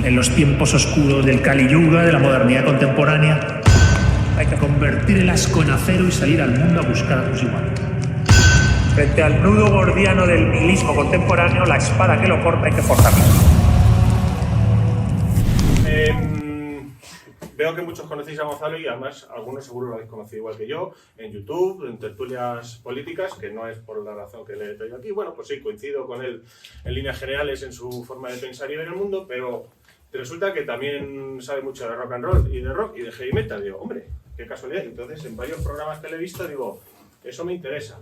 En los tiempos oscuros del Kali Yuga, de la modernidad contemporánea, hay que convertir el asco en acero y salir al mundo a buscar a tus iguales. Frente al nudo gordiano del nihilismo contemporáneo, la espada que lo corta hay que forjarla. Veo que muchos conocéis a Gonzalo y además algunos seguro lo habéis conocido igual que yo, en YouTube, en tertulias políticas, que no es por la razón que le he traído aquí. Bueno, pues sí, coincido con él en líneas generales en su forma de pensar y ver el mundo, pero resulta que también sabe mucho de rock and roll y de rock y de heavy metal. Digo, hombre, qué casualidad. Entonces, en varios programas que le he visto, digo, eso me interesa.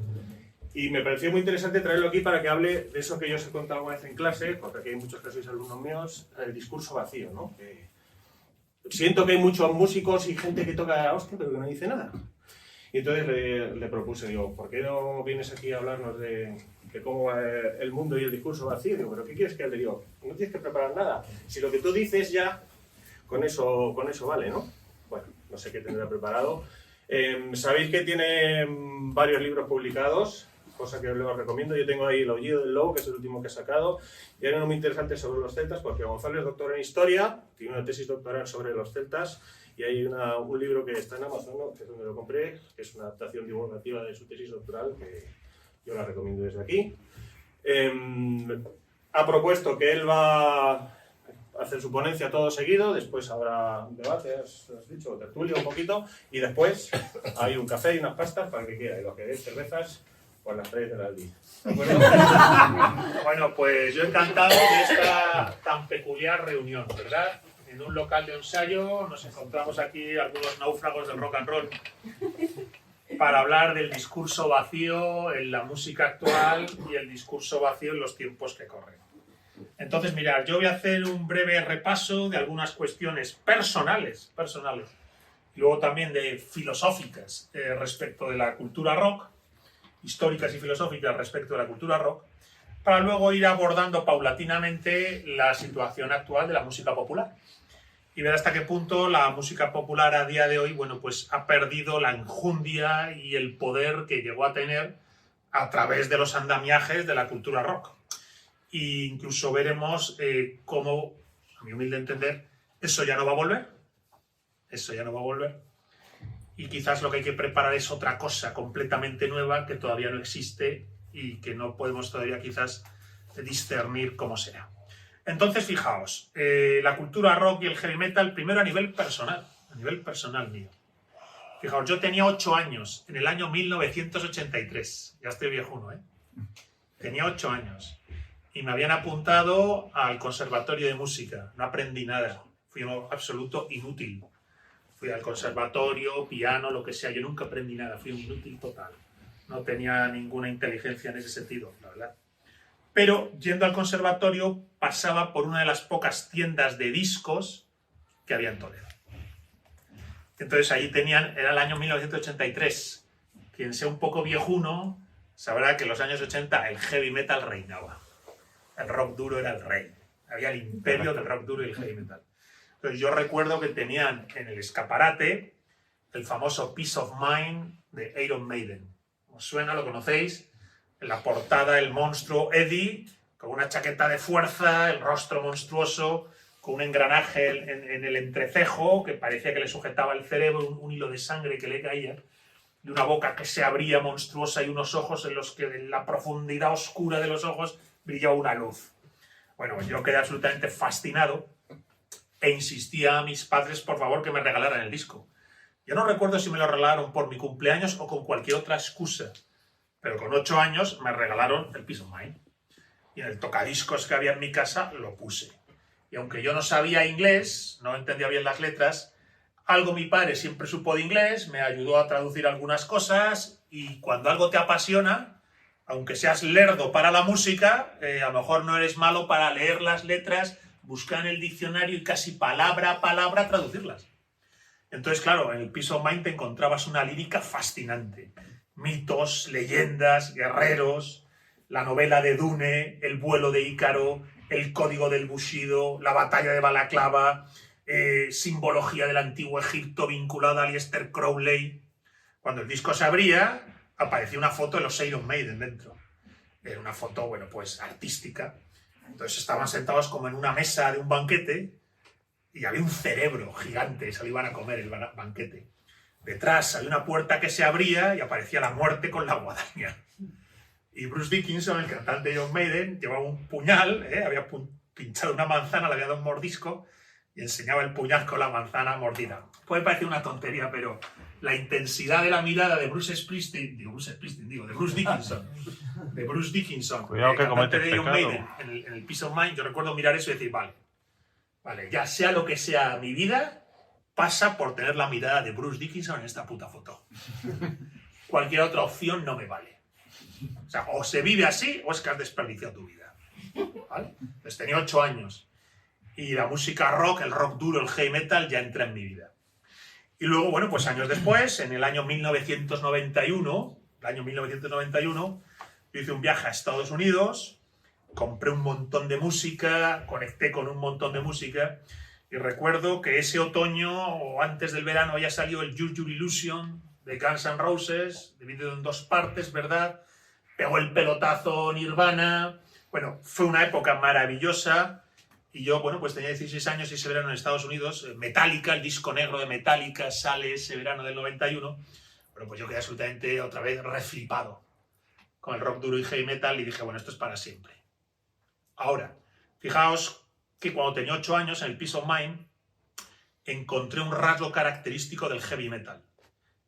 Y me pareció muy interesante traerlo aquí para que hable de eso que yo os he contado alguna vez en clase, porque aquí hay muchos que sois alumnos míos, el discurso vacío, ¿no? Siento que hay muchos músicos y gente que toca la hostia, pero que no dice nada. Y entonces le propuse, digo, ¿por qué no vienes aquí a hablarnos de cómo va el mundo y el discurso vacío? Digo, ¿pero qué quieres que hable? Digo, no tienes que preparar nada. Si lo que tú dices ya, con eso vale, ¿no? Bueno, no sé qué tendrá preparado. Sabéis que tiene varios libros publicados, cosa que os recomiendo. Yo tengo ahí El Aullido del Lobo, que es el último que he sacado, y hay uno muy interesante sobre los celtas, porque Gonzalo es doctor en historia, tiene una tesis doctoral sobre los celtas, y hay un libro que está en Amazon, ¿no? Que es donde lo compré, que es una adaptación divulgativa de su tesis doctoral, que yo la recomiendo desde aquí. Ha propuesto que él va a hacer su ponencia todo seguido, después habrá un debate, has dicho, tertulia un poquito, y después hay un café y unas pastas para el que quiera, y los que queréis cervezas, pues las traéis de la Aldi. ¿De acuerdo? Bueno, pues yo encantado de esta tan peculiar reunión, ¿verdad? En un local de ensayo nos encontramos aquí algunos náufragos del rock and roll para hablar del discurso vacío en la música actual y el discurso vacío en los tiempos que corren. Entonces, mirad, yo voy a hacer un breve repaso de algunas cuestiones personales, y luego también de filosóficas respecto de la cultura rock, históricas y filosóficas respecto de la cultura rock, para luego ir abordando paulatinamente la situación actual de la música popular y ver hasta qué punto la música popular a día de hoy, bueno, pues ha perdido la enjundia y el poder que llegó a tener a través de los andamiajes de la cultura rock. E incluso veremos cómo, a mi humilde entender, eso ya no va a volver. Y quizás lo que hay que preparar es otra cosa completamente nueva que todavía no existe y que no podemos todavía quizás discernir cómo será. Entonces, fijaos, la cultura rock y el heavy metal, primero a nivel personal mío. Fijaos, yo tenía 8 años, en el año 1983, ya estoy viejuno, Tenía 8 años y me habían apuntado al conservatorio de música, no aprendí nada, fui un absoluto inútil. Fui al conservatorio, piano, lo que sea, yo nunca aprendí nada, fui un inútil total. No tenía ninguna inteligencia en ese sentido, la verdad. Pero yendo al conservatorio pasaba por una de las pocas tiendas de discos que había en Toledo. Entonces ahí tenían, era el año 1983. Quien sea un poco viejuno sabrá que en los años 80 el heavy metal reinaba. El rock duro era el rey. Había el imperio del rock duro y el heavy metal. Entonces yo recuerdo que tenían en el escaparate el famoso Peace of Mind de Iron Maiden. ¿Os suena? ¿Lo conocéis? En la portada el monstruo Eddie, con una chaqueta de fuerza, el rostro monstruoso, con un engranaje en el entrecejo que parecía que le sujetaba el cerebro, un hilo de sangre que le caía, y una boca que se abría monstruosa y unos ojos en los que en la profundidad oscura de los ojos brillaba una luz. Bueno, yo quedé absolutamente fascinado e insistía a mis padres, por favor, que me regalaran el disco. Yo no recuerdo si me lo regalaron por mi cumpleaños o con cualquier otra excusa, pero con 8 años me regalaron el Peace of Mind. Y en el tocadiscos que había en mi casa lo puse. Y aunque yo no sabía inglés, no entendía bien las letras, algo mi padre siempre supo de inglés, me ayudó a traducir algunas cosas, y cuando algo te apasiona, aunque seas lerdo para la música, a lo mejor no eres malo para leer las letras, buscar en el diccionario y casi palabra a palabra traducirlas. Entonces, claro, en el Peace of Mind te encontrabas una lírica fascinante. Mitos, leyendas, guerreros, la novela de Dune, el vuelo de Ícaro, el código del Bushido, la batalla de Balaclava, simbología del antiguo Egipto vinculada a Aleister Crowley. Cuando el disco se abría, aparecía una foto de los Iron Maiden dentro. Era una foto, bueno, pues artística. Entonces estaban sentados como en una mesa de un banquete, y había un cerebro gigante, se lo iban a comer el banquete. Detrás había una puerta que se abría y aparecía la muerte con la guadaña. Y Bruce Dickinson, el cantante de Iron Maiden, llevaba un puñal, había pinchado una manzana, le había dado un mordisco y enseñaba el puñal con la manzana mordida. Puede parecer una tontería, pero la intensidad de la mirada de Bruce Dickinson, Cuidado que cantante cometes de Iron pecado. Maiden, en el Peace of Mind, yo recuerdo mirar eso y decir, vale, ya sea lo que sea mi vida, pasa por tener la mirada de Bruce Dickinson en esta puta foto. Cualquier otra opción no me vale. O sea, o se vive así o es que has desperdiciado tu vida. ¿Vale? Pues tenía 8 años y la música rock, el rock duro, el heavy metal ya entra en mi vida. Y luego, bueno, pues años después, en el año 1991, yo hice un viaje a Estados Unidos, compré un montón de música, conecté con un montón de música y recuerdo que ese otoño o antes del verano ya salió el Use Your Illusion de Guns N' Roses, dividido en 2 partes, ¿verdad? Pegó el pelotazo Nirvana. Bueno, fue una época maravillosa y yo, bueno, pues tenía 16 años y ese verano en Estados Unidos, Metallica, el disco negro de Metallica sale ese verano del 91. Bueno, pues yo quedé absolutamente otra vez reflipado con el rock duro y heavy metal y dije, bueno, esto es para siempre. Ahora, fijaos que cuando tenía 8 años en el Peace of Mind encontré un rasgo característico del heavy metal.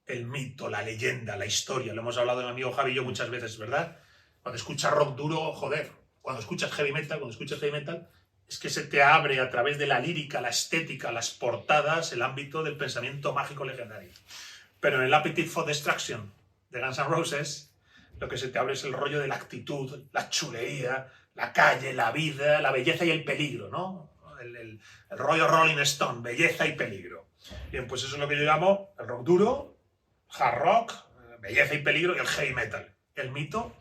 El mito, la leyenda, la historia. Lo hemos hablado de mi amigo Javi y yo muchas veces, ¿verdad? Cuando escuchas rock duro, joder. Cuando escuchas heavy metal, es que se te abre a través de la lírica, la estética, las portadas, el ámbito del pensamiento mágico legendario. Pero en el Appetite for Destruction de Guns N' Roses, lo que se te abre es el rollo de la actitud, la chulería, la calle, la vida, la belleza y el peligro, ¿no? El rollo Rolling Stone, belleza y peligro. Bien, pues eso es lo que yo llamo el rock duro, hard rock, belleza y peligro, y el heavy metal, el mito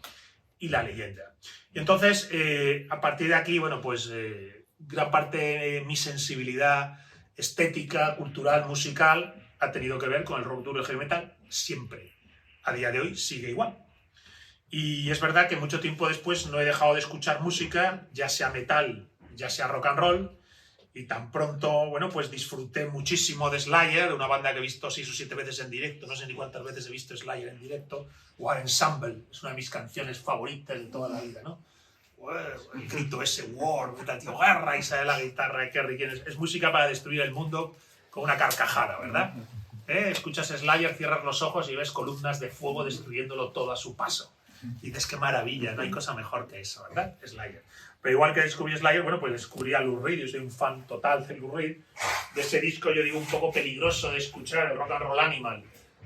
y la leyenda. Y entonces, a partir de aquí, bueno, pues gran parte de mi sensibilidad estética, cultural, musical, ha tenido que ver con el rock duro y el heavy metal siempre. A día de hoy sigue igual. Y es verdad que mucho tiempo después no he dejado de escuchar música, ya sea metal, ya sea rock and roll, y tan pronto, bueno, pues disfruté muchísimo de Slayer, una banda que he visto 6 o 7 veces en directo, no sé ni cuántas veces he visto Slayer en directo. War Ensemble, es una de mis canciones favoritas de toda la vida, ¿no? El grito ese, War, tío, guerra, y sale la guitarra de Kerry, es música para destruir el mundo con una carcajada, ¿verdad? Escuchas Slayer, cierras los ojos y ves columnas de fuego destruyéndolo todo a su paso. Y dices, qué maravilla, no hay cosa mejor que eso, ¿verdad? Slayer. Pero igual que descubrí Slayer, bueno, pues descubrí a Lou Reed, yo soy un fan total de Lou Reed. De ese disco, yo digo, un poco peligroso de escuchar, el Rock and Roll Animal.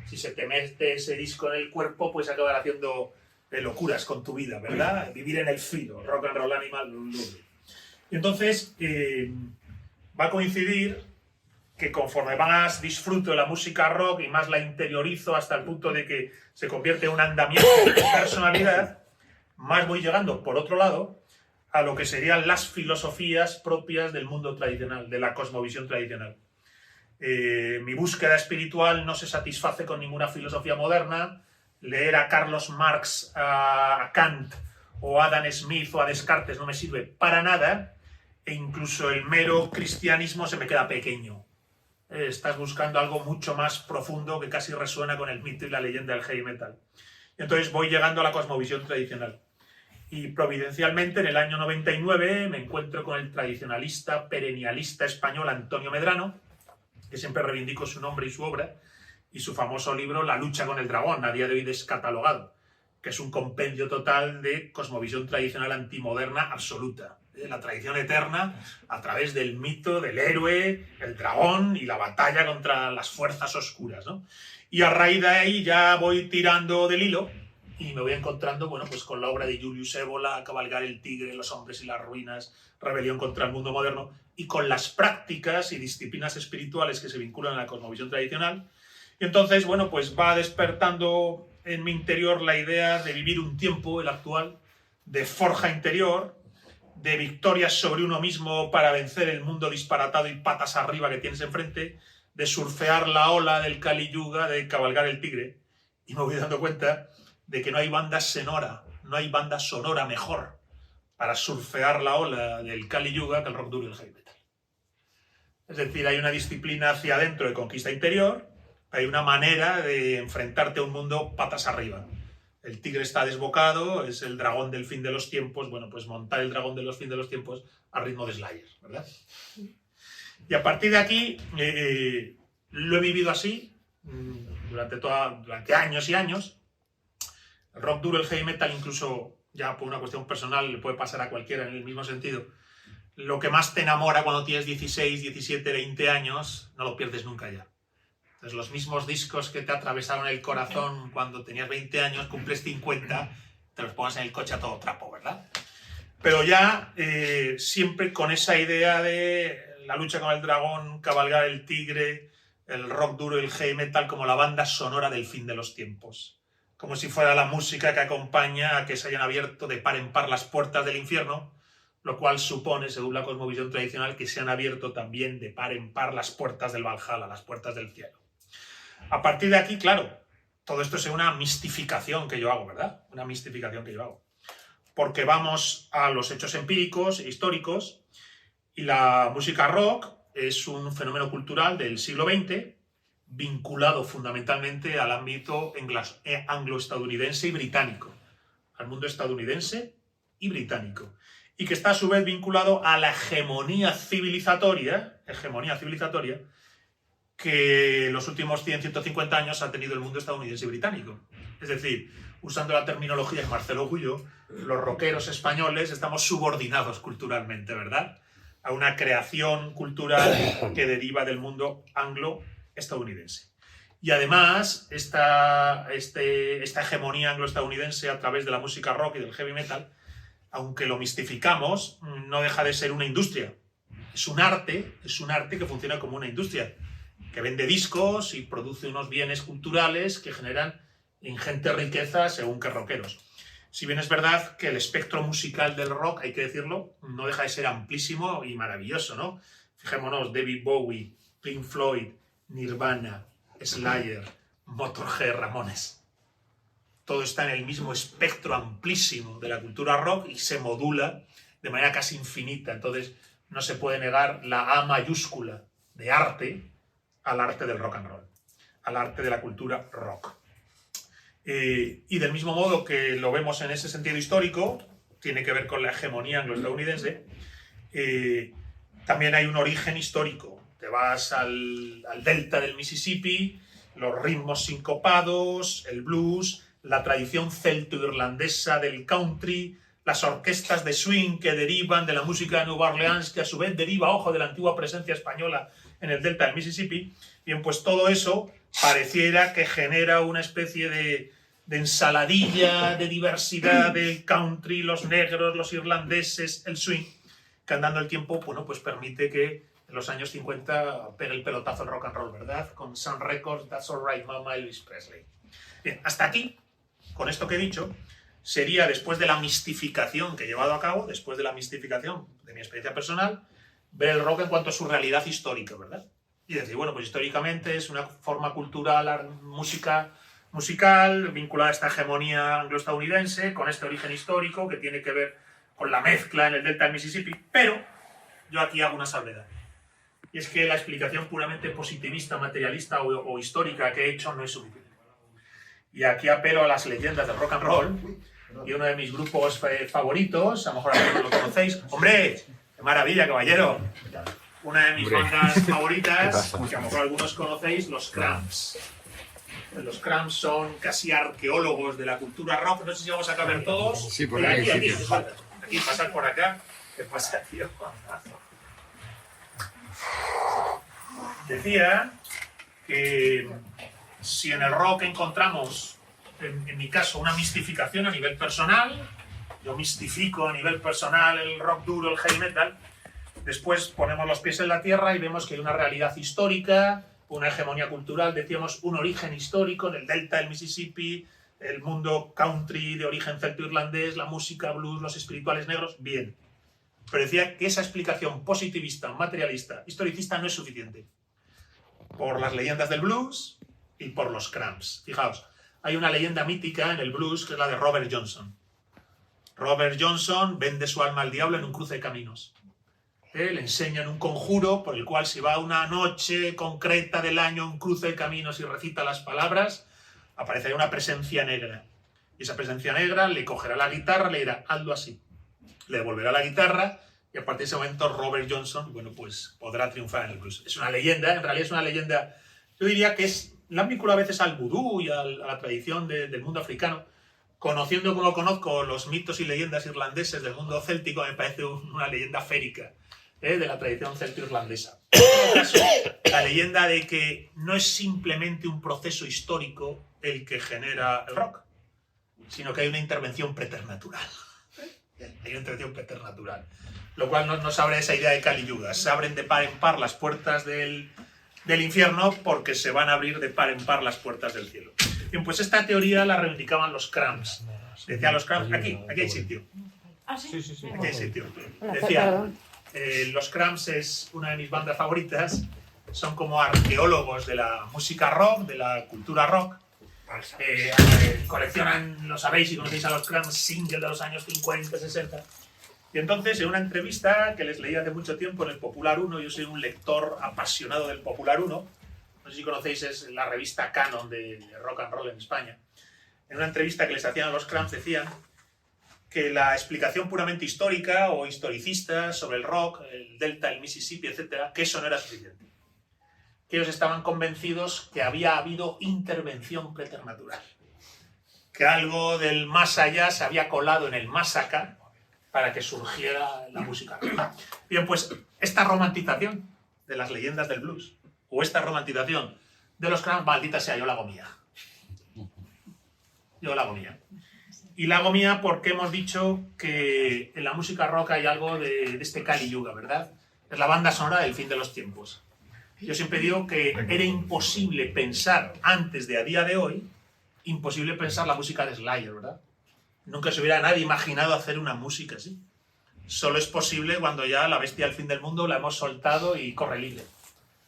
Si se te mete ese disco en el cuerpo, pues acabar haciendo locuras con tu vida, ¿verdad? Vivir en el filo, Rock and Roll Animal, Lou Reed. Y entonces, va a coincidir que conforme más disfruto de la música rock y más la interiorizo hasta el punto de que se convierte en un andamiaje de personalidad, más voy llegando, por otro lado, a lo que serían las filosofías propias del mundo tradicional, de la cosmovisión tradicional. Mi búsqueda espiritual no se satisface con ninguna filosofía moderna. Leer a Carlos Marx, a Kant, o a Adam Smith, o a Descartes no me sirve para nada, e incluso el mero cristianismo se me queda pequeño. Estás buscando algo mucho más profundo que casi resuena con el mito y la leyenda del heavy metal. Y entonces voy llegando a la cosmovisión tradicional. Y providencialmente en el año 99 me encuentro con el tradicionalista, perennialista español Antonio Medrano, que siempre reivindico su nombre y su obra, y su famoso libro La lucha con el dragón, a día de hoy descatalogado, que es un compendio total de cosmovisión tradicional antimoderna absoluta. La tradición eterna a través del mito del héroe, el dragón y la batalla contra las fuerzas oscuras, ¿no? Y a raíz de ahí ya voy tirando del hilo y me voy encontrando, bueno, pues con la obra de Julius Evola, Cabalgar el tigre, Los hombres y las ruinas, Rebelión contra el mundo moderno, y con las prácticas y disciplinas espirituales que se vinculan a la cosmovisión tradicional. Y entonces, bueno, pues va despertando en mi interior la idea de vivir un tiempo, el actual, de forja interior, de victorias sobre uno mismo para vencer el mundo disparatado y patas arriba que tienes enfrente, de surfear la ola del Kali Yuga, de cabalgar el tigre. Y me voy dando cuenta de que no hay banda sonora mejor para surfear la ola del Kali Yuga que el rock duro y el heavy metal. Es decir, hay una disciplina hacia adentro de conquista interior, hay una manera de enfrentarte a un mundo patas arriba. El tigre está desbocado, es el dragón del fin de los tiempos, bueno, pues montar el dragón de los fin de los tiempos a ritmo de Slayer, ¿verdad? Y a partir de aquí, lo he vivido así durante años y años. El rock duro, el heavy metal, incluso ya por una cuestión personal, le puede pasar a cualquiera en el mismo sentido. Lo que más te enamora cuando tienes 16, 17, 20 años, no lo pierdes nunca ya. Entonces, los mismos discos que te atravesaron el corazón cuando tenías 20 años, cumples 50, te los pongas en el coche a todo trapo, ¿verdad? Pero ya siempre con esa idea de la lucha con el dragón, cabalgar el tigre, el rock duro y el heavy metal como la banda sonora del fin de los tiempos. Como si fuera la música que acompaña a que se hayan abierto de par en par las puertas del infierno, lo cual supone, según la cosmovisión tradicional, que se han abierto también de par en par las puertas del Valhalla, las puertas del cielo. A partir de aquí, claro, todo esto es una mistificación que yo hago, ¿verdad? Una mistificación que yo hago. Porque vamos a los hechos empíricos e históricos, y la música rock es un fenómeno cultural del siglo XX vinculado fundamentalmente al ámbito anglo-estadounidense y británico, al mundo estadounidense y británico, y que está a su vez vinculado a la hegemonía civilizatoria que en los últimos 100, 150 años ha tenido el mundo estadounidense y británico. Es decir, usando la terminología de Marcelo Gullo, los rockeros españoles estamos subordinados culturalmente, ¿verdad?, a una creación cultural que deriva del mundo anglo-estadounidense. Y además, esta hegemonía anglo-estadounidense a través de la música rock y del heavy metal, aunque lo mistificamos, no deja de ser una industria. Es un arte que funciona como una industria, que vende discos y produce unos bienes culturales que generan ingente riqueza según qué rockeros. Si bien es verdad que el espectro musical del rock, hay que decirlo, no deja de ser amplísimo y maravilloso, ¿no? Fijémonos, David Bowie, Pink Floyd, Nirvana, Slayer, Motorhead, Ramones. Todo está en el mismo espectro amplísimo de la cultura rock y se modula de manera casi infinita. Entonces no se puede negar la A mayúscula de arte al arte del rock and roll, al arte de la cultura rock. Y del mismo modo que lo vemos en ese sentido histórico, tiene que ver con la hegemonía anglo-estadounidense, también hay un origen histórico. Te vas al delta del Mississippi, los ritmos sincopados, el blues, la tradición celto-irlandesa del country, las orquestas de swing que derivan de la música de Nueva Orleans, que a su vez deriva, ojo, de la antigua presencia española en el delta del Mississippi. Bien, pues todo eso pareciera que genera una especie de ensaladilla de diversidad del country, los negros, los irlandeses, el swing, que andando el tiempo, bueno, pues permite que en los años 50 pegue el pelotazo el rock and roll, ¿verdad? Con Sun Records, That's Alright Mama, Elvis Presley. Bien, hasta aquí, con esto que he dicho, sería, después de la mistificación que he llevado a cabo, después de la mistificación de mi experiencia personal, ver el rock en cuanto a su realidad histórica, ¿verdad? Y decir, bueno, pues históricamente es una forma cultural, musical, vinculada a esta hegemonía anglo-estadounidense, con este origen histórico que tiene que ver con la mezcla en el delta del Mississippi, pero yo aquí hago una salvedad. Y es que la explicación puramente positivista, materialista o histórica que he hecho no es suficiente. Y aquí apelo a las leyendas del rock and roll, y uno de mis grupos favoritos, a lo mejor algunos lo conocéis. ¡Hombre! ¡Qué maravilla, caballero! Una de mis bandas favoritas, que a lo mejor algunos conocéis, los Cramps. Los Cramps son casi arqueólogos de la cultura rock. No sé si vamos a caber todos. Sí, por mira, ahí. Aquí, pasar por acá. ¿Qué pasa, tío? Decía que si en el rock encontramos, en mi caso, una mistificación a nivel personal, yo mistifico a nivel personal el rock duro, el heavy metal, después ponemos los pies en la tierra y vemos que hay una realidad histórica, una hegemonía cultural, decíamos, un origen histórico del delta del Mississippi, el mundo country de origen celto-irlandés, la música blues, los espirituales negros, bien. Pero decía que esa explicación positivista, materialista, historicista no es suficiente. Por las leyendas del blues y por los Cramps. Fijaos, hay una leyenda mítica en el blues que es la de Robert Johnson. Robert Johnson vende su alma al diablo en un cruce de caminos. le enseñan un conjuro por el cual si va una noche concreta del año a un cruce de caminos y recita las palabras, aparecerá una presencia negra. Y esa presencia negra le cogerá la guitarra, le dirá, hazlo así. Le devolverá la guitarra y a partir de ese momento Robert Johnson, bueno, pues podrá triunfar en el blues. Es una leyenda, en realidad es una leyenda, yo diría que es la vinculado a veces al vudú y a la tradición del mundo africano. Conociendo como conozco los mitos y leyendas irlandeses del mundo céltico, me parece una leyenda férica de la tradición celto-irlandesa. En todo caso, la leyenda de que no es simplemente un proceso histórico el que genera el rock, sino que hay una intervención preternatural. Hay una intervención preternatural. Lo cual nos abre esa idea de Kali Yuga. Se abren de par en par las puertas del infierno porque se van a abrir de par en par las puertas del cielo. Bien, pues esta teoría la reivindicaban los Cramps. Decían los Cramps, aquí hay sitio. ¿Ah, sí? Sí. Aquí hay sitio. Decía, los Cramps es una de mis bandas favoritas. Son como arqueólogos de la música rock, de la cultura rock. Coleccionan, lo sabéis si conocéis a los Cramps, singles de los años 50, 60. Y entonces, en una entrevista que les leí hace mucho tiempo en el Popular 1, yo soy un lector apasionado del Popular 1, no sé si conocéis, es la revista Canon de rock and roll en España. En una entrevista que les hacían a los Cramps decían que la explicación puramente histórica o historicista sobre el rock, el Delta, el Mississippi, etc., que eso no era suficiente. Que ellos estaban convencidos que había habido intervención preternatural. Que algo del más allá se había colado en el más acá para que surgiera la música. Bien, pues esta romantización de las leyendas del blues, o esta romantización de los Cramps, maldita sea, yo la hago mía. Yo la hago mía. Y la hago mía porque hemos dicho que en la música rock hay algo de este Kali Yuga, ¿verdad? Es la banda sonora del fin de los tiempos. Yo siempre digo que era imposible pensar antes de a día de hoy, imposible pensar la música de Slayer, ¿verdad? Nunca se hubiera nadie imaginado hacer una música así. Solo es posible cuando ya la bestia del fin del mundo la hemos soltado y corre libre.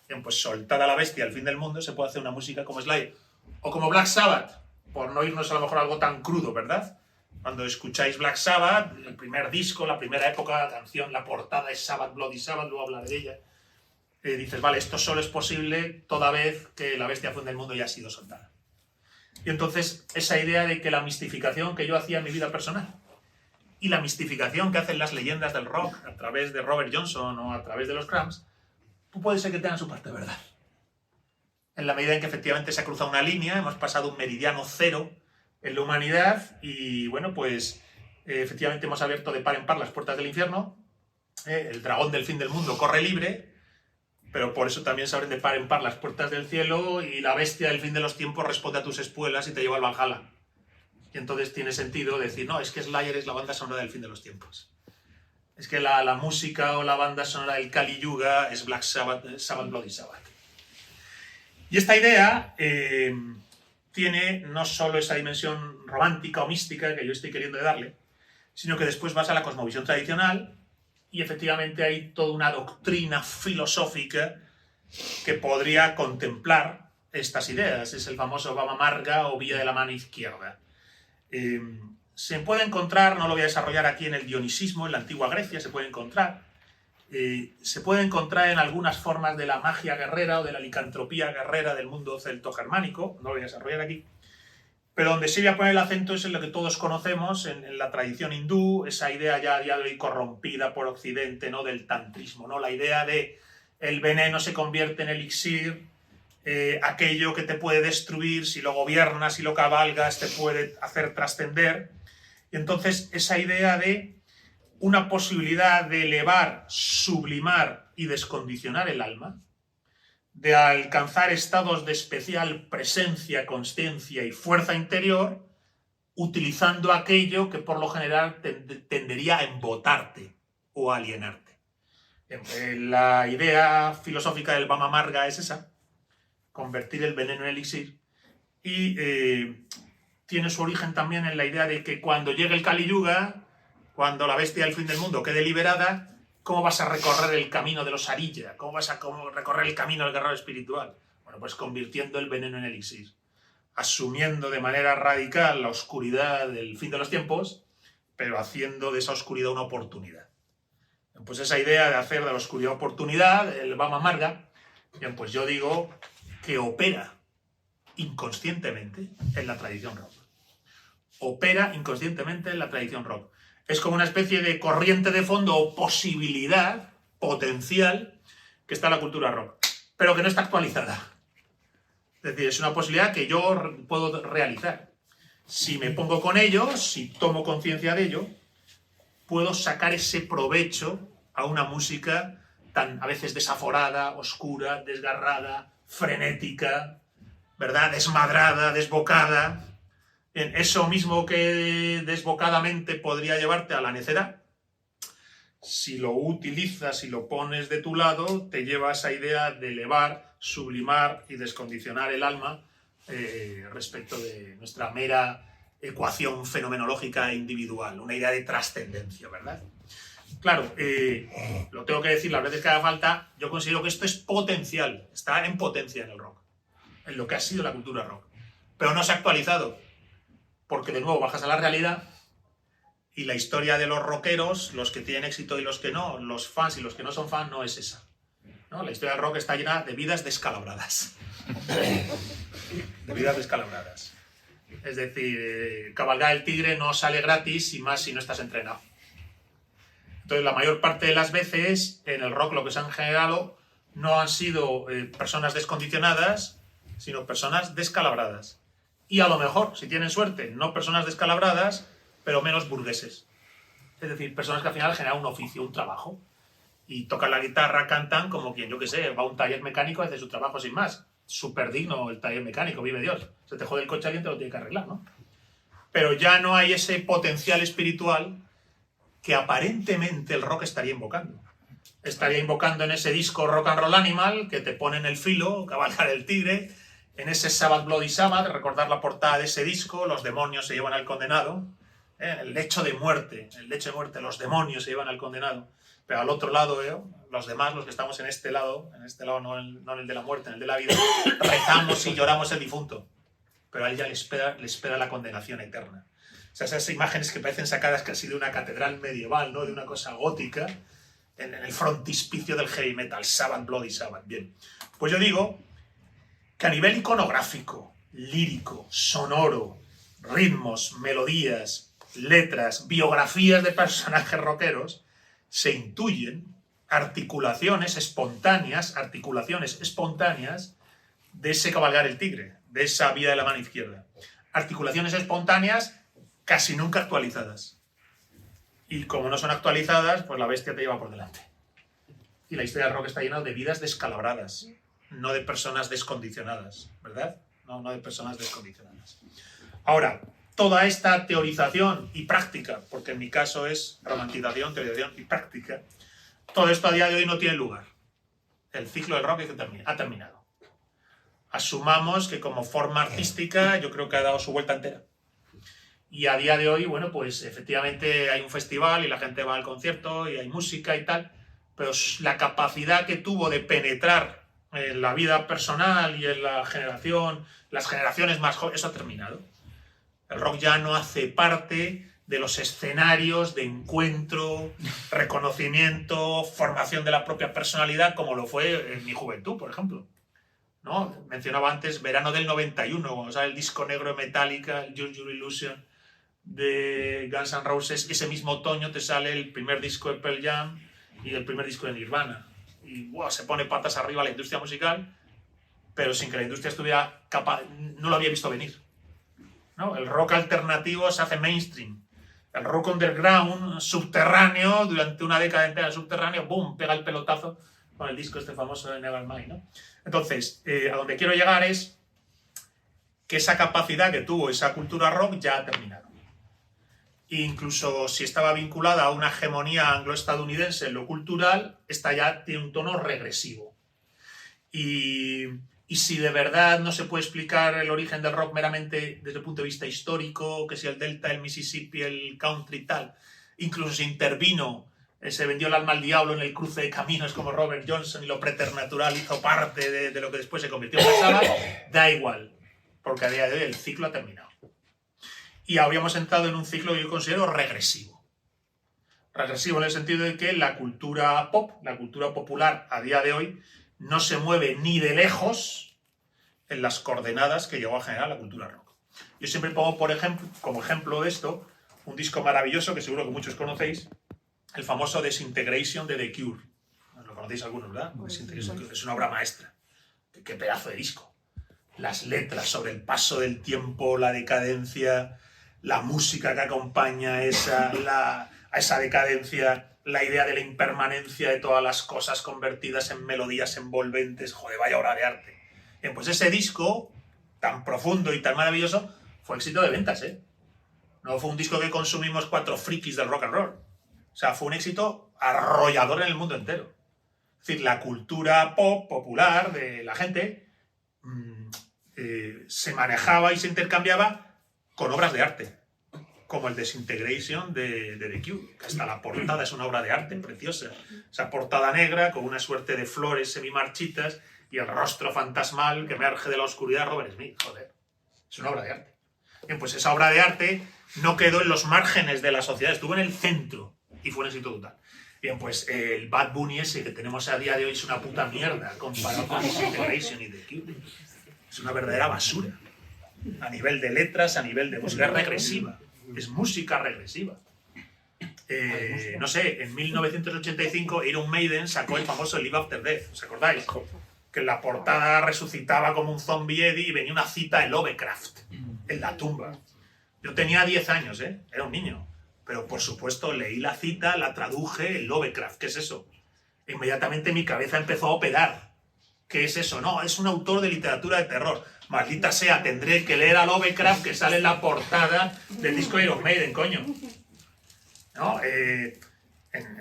Bien, pues soltada la bestia del fin del mundo se puede hacer una música como Slayer. O como Black Sabbath, por no irnos a lo mejor a algo tan crudo, ¿verdad? Cuando escucháis Black Sabbath, el primer disco, la primera época, la canción, la portada es Sabbath, Bloody Sabbath, luego hablaré de ella. Dices, vale, esto solo es posible toda vez que la bestia del fin del mundo ya ha sido soltada. Y entonces, esa idea de que la mistificación que yo hacía en mi vida personal y la mistificación que hacen las leyendas del rock a través de Robert Johnson o a través de los Cramps, puede ser que tengan su parte de verdad. En la medida en que efectivamente se ha cruzado una línea, hemos pasado un meridiano cero en la humanidad y, bueno, pues efectivamente hemos abierto de par en par las puertas del infierno, el dragón del fin del mundo corre libre, pero por eso también se abren de par en par las puertas del cielo y la bestia del fin de los tiempos responde a tus espuelas y te lleva al Valhalla. Y entonces tiene sentido decir, no, es que Slayer es la banda sonora del fin de los tiempos. Es que la música o la banda sonora del Kali Yuga es Black Sabbath, Sabbath Bloody Sabbath. Y esta idea tiene no solo esa dimensión romántica o mística que yo estoy queriendo darle, sino que después vas a la cosmovisión tradicional y efectivamente hay toda una doctrina filosófica que podría contemplar estas ideas. Es el famoso Baba Marga o Vía de la Mano Izquierda. Se puede encontrar, no lo voy a desarrollar aquí, en el dionisismo, en la antigua Grecia se puede encontrar. Se puede encontrar en algunas formas de la magia guerrera o de la licantropía guerrera del mundo celto-germánico, no lo voy a desarrollar aquí. Pero donde sí voy a poner el acento es en lo que todos conocemos, en la tradición hindú, esa idea ya a día de hoy corrompida por Occidente, ¿no? Del tantrismo, ¿no? La idea de el veneno se convierte en elixir, aquello que te puede destruir, si lo gobiernas, si lo cabalgas, te puede hacer trascender. Y entonces esa idea de una posibilidad de elevar, sublimar y descondicionar el alma, de alcanzar estados de especial presencia, consciencia y fuerza interior, utilizando aquello que por lo general tendería a embotarte o a alienarte. La idea filosófica del Bama Marga es esa, convertir el veneno en elixir, y tiene su origen también en la idea de que cuando llegue el Kali Yuga, cuando la bestia del fin del mundo quede liberada, ¿cómo vas a recorrer el camino de los Arilla? ¿Cómo vas a recorrer el camino del guerrero espiritual? Bueno, pues convirtiendo el veneno en elixir, asumiendo de manera radical la oscuridad del fin de los tiempos, pero haciendo de esa oscuridad una oportunidad. Pues esa idea de hacer de la oscuridad oportunidad, el Bama Marga, bien, pues yo digo que opera inconscientemente en la tradición rock. Opera inconscientemente en la tradición rock. Es como una especie de corriente de fondo o posibilidad potencial que está en la cultura rock, pero que no está actualizada. Es decir, es una posibilidad que yo puedo realizar. Si me pongo con ello, si tomo conciencia de ello, puedo sacar ese provecho a una música tan a veces desaforada, oscura, desgarrada, frenética, ¿verdad? Desmadrada, desbocada. Bien, eso mismo que desbocadamente podría llevarte a la necedad, si lo utilizas y lo pones de tu lado, te lleva a esa idea de elevar, sublimar y descondicionar el alma respecto de nuestra mera ecuación fenomenológica individual, una idea de trascendencia, ¿verdad? Claro, lo tengo que decir las veces que haga falta, yo considero que esto es potencial, está en potencia en el rock, en lo que ha sido la cultura rock, pero no se ha actualizado, porque de nuevo bajas a la realidad y la historia de los rockeros, los que tienen éxito y los que no, los fans y los que no son fans, no es esa, ¿no? La historia del rock está llena de vidas descalabradas. De vidas descalabradas. Es decir, cabalgar el tigre no sale gratis y más si no estás entrenado. Entonces, la mayor parte de las veces en el rock lo que se han generado no han sido personas descondicionadas, sino personas descalabradas. Y a lo mejor, si tienen suerte, no personas descalabradas, pero menos burgueses. Es decir, personas que al final generan un oficio, un trabajo. Y tocan la guitarra, cantan como quien, yo qué sé, va a un taller mecánico y hace su trabajo sin más. Súper digno el taller mecánico, vive Dios. Se te jode el coche, alguien te lo tiene que arreglar, ¿no? Pero ya no hay ese potencial espiritual que aparentemente el rock estaría invocando. Estaría invocando en ese disco Rock and Roll Animal, que te pone en el filo, cabalgar el tigre, en ese Sabbath Bloody Sabbath, recordar la portada de ese disco, los demonios se llevan al condenado, el lecho de muerte, los demonios se llevan al condenado. Pero al otro lado, los demás, los que estamos en este lado no en el de la muerte, en el de la vida, rezamos y lloramos el difunto. Pero a él ya le espera la condenación eterna. O sea, esas imágenes que parecen sacadas casi de una catedral medieval, ¿no? De una cosa gótica, en el frontispicio del heavy metal, Sabbath, Bloody Sabbath. Bien, pues yo digo que a nivel iconográfico, lírico, sonoro, ritmos, melodías, letras, biografías de personajes rockeros, se intuyen articulaciones espontáneas de ese cabalgar el tigre, de esa vía de la mano izquierda. Articulaciones espontáneas casi nunca actualizadas. Y como no son actualizadas, pues la bestia te lleva por delante. Y la historia del rock está llena de vidas descalabradas, no de personas descondicionadas, ¿verdad? No de personas descondicionadas. Ahora, toda esta teorización y práctica, porque en mi caso es romantización, teorización y práctica, todo esto a día de hoy no tiene lugar. El ciclo del rock ha terminado. Asumamos que como forma artística yo creo que ha dado su vuelta entera. Y a día de hoy, bueno, pues efectivamente hay un festival y la gente va al concierto y hay música y tal, pero la capacidad que tuvo de penetrar en la vida personal y en la generación, las generaciones más jóvenes, eso ha terminado. El rock ya no hace parte de los escenarios de encuentro, reconocimiento, formación de la propia personalidad, como lo fue en mi juventud, por ejemplo, ¿no? Mencionaba antes verano del 91, cuando sale el disco negro de Metallica, el Use Your Illusion de Guns N' Roses. Ese mismo otoño te sale el primer disco de Pearl Jam y el primer disco de Nirvana. Y wow, se pone patas arriba la industria musical, pero sin que la industria estuviera capaz, no lo había visto venir, ¿no? El rock alternativo se hace mainstream. El rock underground, subterráneo, durante una década entera subterráneo, ¡boom!, pega el pelotazo con el disco este famoso de Nevermind, ¿no? Entonces, a donde quiero llegar es que esa capacidad que tuvo esa cultura rock ya ha terminado. Incluso si estaba vinculada a una hegemonía anglo-estadounidense en lo cultural, esta ya tiene un tono regresivo. Y si de verdad no se puede explicar el origen del rock meramente desde el punto de vista histórico, que si el Delta, el Mississippi, el country y tal, incluso se intervino, se vendió el alma al diablo en el cruce de caminos como Robert Johnson y lo preternatural hizo parte de lo que después se convirtió en Sabbath, da igual, porque a día de hoy el ciclo ha terminado. Y habíamos entrado en un ciclo que yo considero regresivo. Regresivo en el sentido de que la cultura pop, la cultura popular a día de hoy, no se mueve ni de lejos en las coordenadas que llegó a generar la cultura rock. Yo siempre pongo, por ejemplo, como ejemplo de esto, un disco maravilloso que seguro que muchos conocéis, el famoso Disintegration de The Cure. Lo conocéis algunos, ¿verdad? Disintegration es una obra maestra. Qué pedazo de disco. Las letras sobre el paso del tiempo, la decadencia, la música que acompaña a esa decadencia, la idea de la impermanencia de todas las cosas convertidas en melodías envolventes. Joder, vaya obra de arte. Bien, pues ese disco, tan profundo y tan maravilloso, fue éxito de ventas, ¿eh? No fue un disco que consumimos 4 frikis del rock and roll. O sea, fue un éxito arrollador en el mundo entero. Es decir, la cultura pop, popular de la gente, se manejaba y se intercambiaba con obras de arte, como el Disintegration de The Cure, que hasta la portada es una obra de arte preciosa. Esa portada negra con una suerte de flores semimarchitas y el rostro fantasmal que emerge de la oscuridad de Robert Smith. Joder, es una obra de arte. Bien, pues esa obra de arte no quedó en los márgenes de la sociedad, estuvo en el centro y fue un éxito total. Bien, pues el Bad Bunny ese que tenemos a día de hoy es una puta mierda comparado con Disintegration y The Cure. Es una verdadera basura. A nivel de letras, a nivel de música, es regresiva. Es música regresiva. No sé, en 1985 Iron Maiden sacó el famoso Live After Death, ¿os acordáis? Que en la portada resucitaba como un zombie Eddie y venía una cita de Lovecraft en la tumba. Yo tenía 10 años, era un niño. Pero por supuesto leí la cita, la traduje, el Lovecraft, ¿qué es eso? Inmediatamente mi cabeza empezó a operar. ¿Qué es eso? No, es un autor de literatura de terror. Maldita sea, tendré que leer a Lovecraft que sale en la portada del disco de Iron Maiden, coño. ¿No?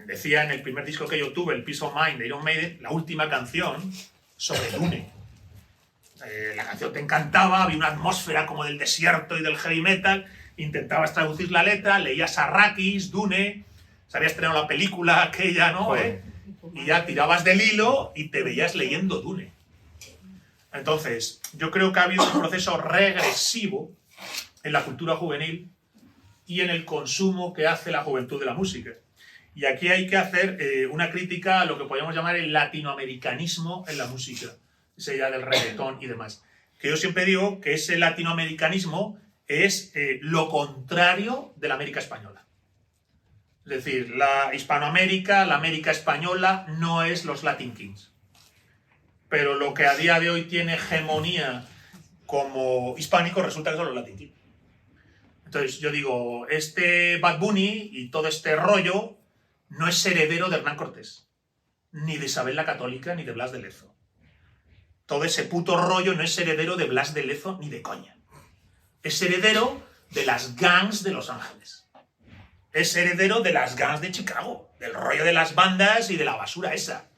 Decía en el primer disco que yo tuve, el Peace of Mind de Iron Maiden, la última canción sobre Dune. La canción te encantaba, había una atmósfera como del desierto y del heavy metal. Intentabas traducir la letra, leías Arrakis, Dune, se había estrenado la película aquella, ¿no? Y ya tirabas del hilo y te veías leyendo Dune. Entonces, yo creo que ha habido un proceso regresivo en la cultura juvenil y en el consumo que hace la juventud de la música. Y aquí hay que hacer una crítica a lo que podríamos llamar el latinoamericanismo en la música, esa idea del reggaetón y demás. Que yo siempre digo que ese latinoamericanismo es lo contrario de la América española. Es decir, la Hispanoamérica, la América española no es los Latin Kings. Pero lo que a día de hoy tiene hegemonía como hispánico resulta que son los Latin Kings. Entonces yo digo, este Bad Bunny y todo este rollo no es heredero de Hernán Cortés, ni de Isabel la Católica, ni de Blas de Lezo. Todo ese puto rollo no es heredero de Blas de Lezo ni de coña. Es heredero de las gangs de Los Ángeles. Es heredero de las gangs de Chicago, del rollo de las bandas y de la basura esa.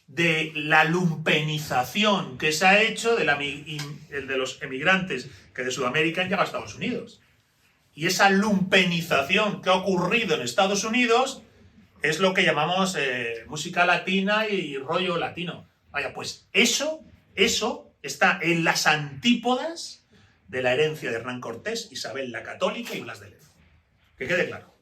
De la lumpenización que se ha hecho de los emigrantes que de Sudamérica han llegado a Estados Unidos. Y esa lumpenización que ha ocurrido en Estados Unidos es lo que llamamos música latina y rollo latino. Vaya, pues eso está en las antípodas de la herencia de Hernán Cortés, Isabel la Católica y Blas de Lezo. Que quede claro.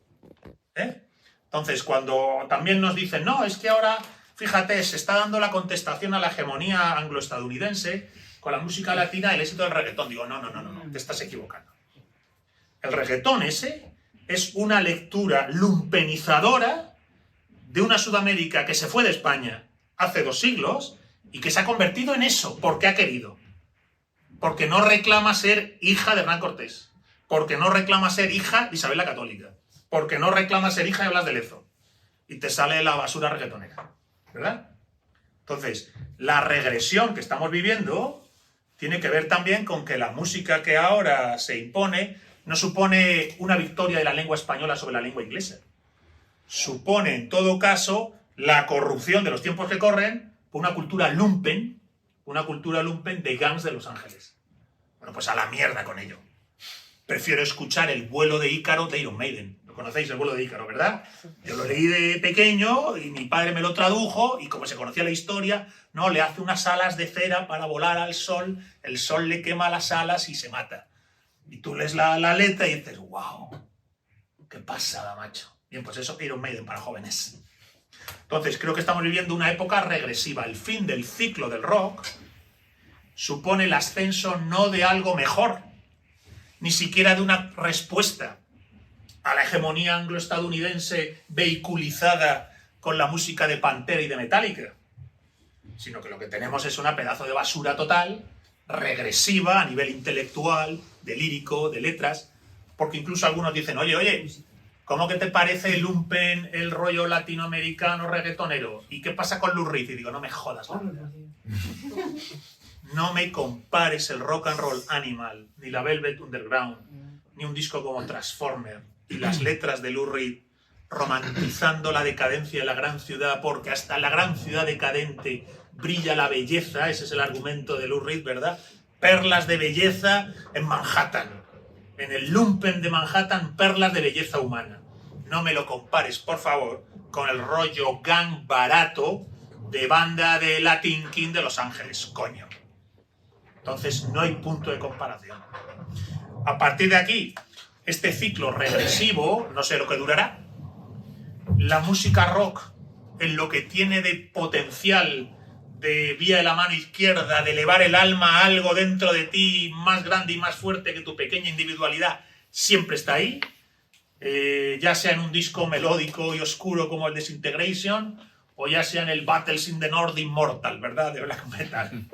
Entonces, cuando también nos dicen, no, es que ahora, fíjate, se está dando la contestación a la hegemonía angloestadounidense con la música latina y el éxito del reggaetón. Digo, no, te estás equivocando. El reggaetón ese es una lectura lumpenizadora de una Sudamérica que se fue de España hace 2 siglos y que se ha convertido en eso porque ha querido. Porque no reclama ser hija de Hernán Cortés. Porque no reclama ser hija de Isabel la Católica. Porque no reclama ser hija de Blas de Lezo. Y te sale la basura reggaetonera. ¿Verdad? Entonces, la regresión que estamos viviendo tiene que ver también con que la música que ahora se impone no supone una victoria de la lengua española sobre la lengua inglesa. Supone, en todo caso, la corrupción de los tiempos que corren por una cultura lumpen de gangs de Los Ángeles. Bueno, pues a la mierda con ello. Prefiero escuchar El vuelo de Ícaro de Iron Maiden. Lo conocéis, El vuelo de Ícaro, ¿verdad? Yo lo leí de pequeño y mi padre me lo tradujo y como se conocía la historia, no, le hace unas alas de cera para volar al sol, el sol le quema las alas y se mata. Y tú lees la letra y dices, wow, qué pasada, macho. Bien, pues eso, Iron Maiden para jóvenes. Entonces, creo que estamos viviendo una época regresiva. El fin del ciclo del rock supone el ascenso no de algo mejor, ni siquiera de una respuesta a la hegemonía anglo-estadounidense vehiculizada con la música de Pantera y de Metallica, sino que lo que tenemos es una pedazo de basura total, regresiva a nivel intelectual, de lírico, de letras, porque incluso algunos dicen, oye, ¿cómo que te parece el lumpen, el rollo latinoamericano reggaetonero? ¿Y qué pasa con Lou Reed? Y digo, no me jodas la vida. No me compares el Rock and Roll Animal, ni la Velvet Underground, ni un disco como Transformer, y las letras de Lou Reed romantizando la decadencia de la gran ciudad, porque hasta en la gran ciudad decadente brilla la belleza. Ese es el argumento de Lou Reed, ¿verdad? Perlas de belleza en Manhattan. En el lumpen de Manhattan, perlas de belleza humana. No me lo compares, por favor, con el rollo gang barato de banda de Latin King de Los Ángeles, coño. Entonces no hay punto de comparación. A partir de aquí, este ciclo regresivo, no sé lo que durará. La música rock, en lo que tiene de potencial de vía de la mano izquierda, de elevar el alma a algo dentro de ti más grande y más fuerte que tu pequeña individualidad, siempre está ahí. Ya sea en un disco melódico y oscuro como el Disintegration, o ya sea en el Battles in the North Immortal, ¿verdad? De black metal.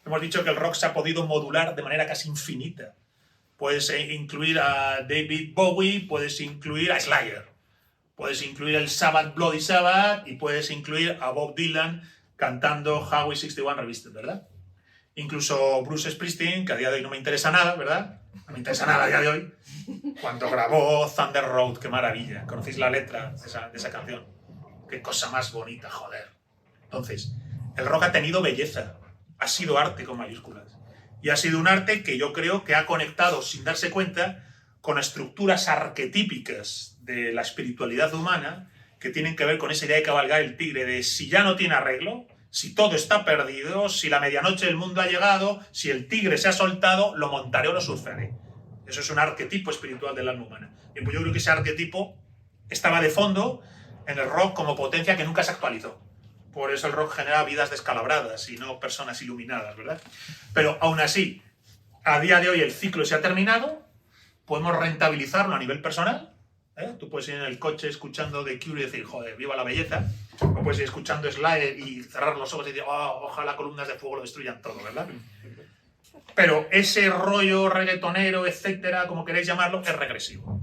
Hemos dicho que el rock se ha podido modular de manera casi infinita. Puedes incluir a David Bowie, puedes incluir a Slayer, puedes incluir el Sabbath Bloody Sabbath y puedes incluir a Bob Dylan cantando Highway 61 Revisited, ¿verdad? Incluso Bruce Springsteen, que a día de hoy no me interesa nada, ¿verdad? No me interesa nada a día de hoy. Cuando grabó Thunder Road, qué maravilla. ¿Conocéis la letra de esa canción? Qué cosa más bonita, joder. Entonces, el rock ha tenido belleza. Ha sido arte con mayúsculas. Y ha sido un arte que yo creo que ha conectado, sin darse cuenta, con estructuras arquetípicas de la espiritualidad humana que tienen que ver con esa idea de cabalgar el tigre, de si ya no tiene arreglo, si todo está perdido, si la medianoche del mundo ha llegado, si el tigre se ha soltado, lo montaré o lo surfearé. Eso es un arquetipo espiritual del alma humana. Y pues yo creo que ese arquetipo estaba de fondo en el rock como potencia que nunca se actualizó. Por eso el rock genera vidas descalabradas y no personas iluminadas, ¿verdad? Pero aún así, a día de hoy el ciclo se ha terminado, podemos rentabilizarlo a nivel personal. Tú puedes ir en el coche escuchando The Cure y decir, joder, viva la belleza. O puedes ir escuchando Slayer y cerrar los ojos y decir, ojalá columnas de fuego lo destruyan todo, ¿verdad? Pero ese rollo reggaetonero, etcétera, como queréis llamarlo, es regresivo.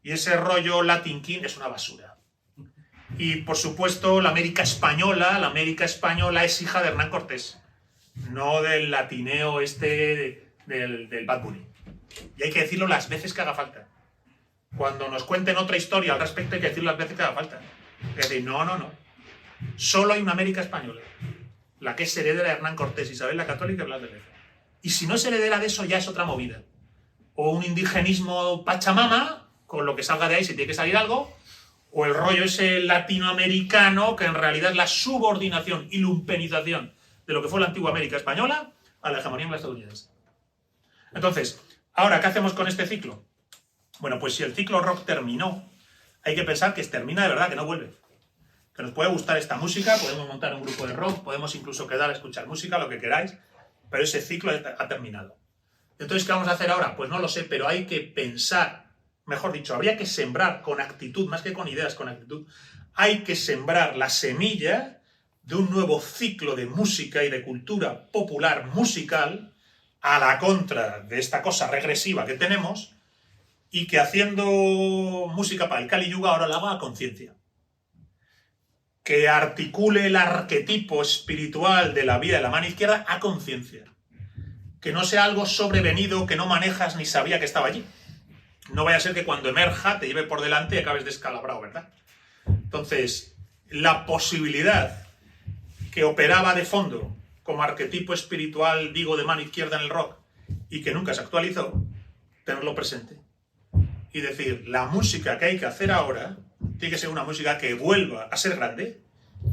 Y ese rollo Latin King es una basura. Y, por supuesto, la América española es hija de Hernán Cortés, no del latineo del Bad Bunny. Y hay que decirlo las veces que haga falta. Cuando nos cuenten otra historia al respecto hay que decirlo las veces que haga falta. Es decir, no. Solo hay una América española, la que es heredera de Hernán Cortés, Isabel la Católica y Blas de Lezo. Y si no es heredera de eso, ya es otra movida. O un indigenismo pachamama, con lo que salga de ahí si tiene que salir algo, o el rollo ese latinoamericano, que en realidad es la subordinación y lumpenización de lo que fue la antigua América española a la hegemonía estadounidense. Entonces, ahora, ¿qué hacemos con este ciclo? Bueno, pues si el ciclo rock terminó, hay que pensar que termina de verdad, que no vuelve. Que nos puede gustar esta música, podemos montar un grupo de rock, podemos incluso quedar a escuchar música, lo que queráis, pero ese ciclo ha terminado. Entonces, ¿qué vamos a hacer ahora? Pues no lo sé, pero hay que pensar, mejor dicho, habría que sembrar con actitud, más que con ideas, con actitud, hay que sembrar la semilla de un nuevo ciclo de música y de cultura popular musical a la contra de esta cosa regresiva que tenemos y que haciendo música para el Kali Yuga ahora la haga a conciencia. Que articule el arquetipo espiritual de la vida de la mano izquierda a conciencia. Que no sea algo sobrevenido que no manejas ni sabía que estaba allí. No vaya a ser que cuando emerja te lleve por delante y acabes descalabrado, ¿verdad? Entonces, la posibilidad que operaba de fondo como arquetipo espiritual, digo, de mano izquierda en el rock y que nunca se actualizó, tenerlo presente. Y decir, la música que hay que hacer ahora tiene que ser una música que vuelva a ser grande,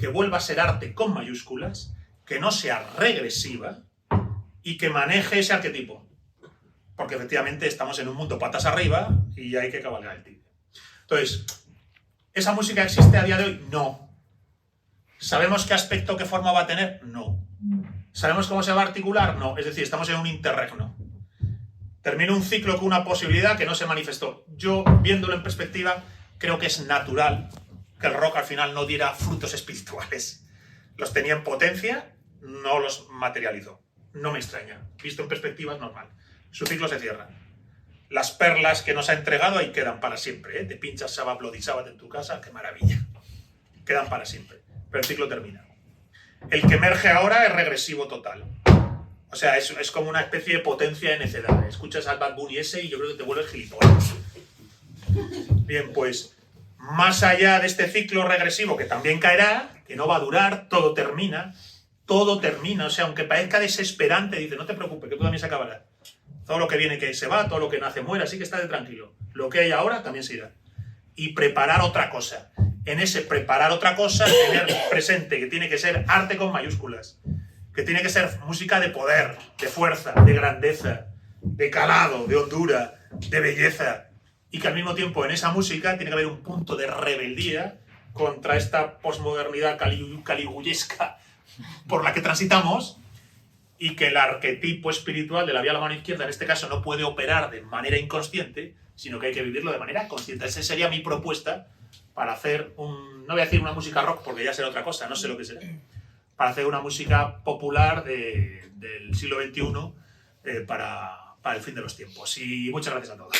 que vuelva a ser arte con mayúsculas, que no sea regresiva y que maneje ese arquetipo. Porque efectivamente estamos en un mundo patas arriba y hay que cabalgar el tigre. Entonces, ¿Esa música existe a día de hoy? No. ¿Sabemos qué aspecto, qué forma va a tener? No. ¿Sabemos cómo se va a articular? No. Es decir, estamos en un interregno. Termina un ciclo con una posibilidad que no se manifestó. Yo, viéndolo en perspectiva, creo que es natural que el rock al final no diera frutos espirituales. Los tenía en potencia, no los materializó. No me extraña. Visto en perspectiva es normal. Su ciclo se cierra. Las perlas que nos ha entregado ahí quedan para siempre, ¿eh? Te pinchas Sabbath Bloody Sabbath en tu casa, qué maravilla. Quedan para siempre. Pero el ciclo termina. El que emerge ahora es regresivo total. O sea, es como una especie de potencia de necedad. Escuchas al Bad Bunny ese y yo creo que te vuelves gilipollas. Bien, pues, más allá de este ciclo regresivo que también caerá, que no va a durar, todo termina. O sea, aunque parezca desesperante, dice, no te preocupes, que tú también se acabará. Todo lo que viene que se va, todo lo que nace muere, así que estate tranquilo. Lo que hay ahora también se irá. Y preparar otra cosa. En ese preparar otra cosa, tener presente que tiene que ser arte con mayúsculas, que tiene que ser música de poder, de fuerza, de grandeza, de calado, de hondura, de belleza, y que al mismo tiempo en esa música tiene que haber un punto de rebeldía contra esta posmodernidad caliguyesca por la que transitamos, y que el arquetipo espiritual de la vía a la mano izquierda en este caso no puede operar de manera inconsciente, sino que hay que vivirlo de manera consciente. Esa sería mi propuesta para hacer no voy a decir una música rock porque ya será otra cosa, no sé lo que será, para hacer una música popular del siglo XXI para el fin de los tiempos. Y muchas gracias a todos.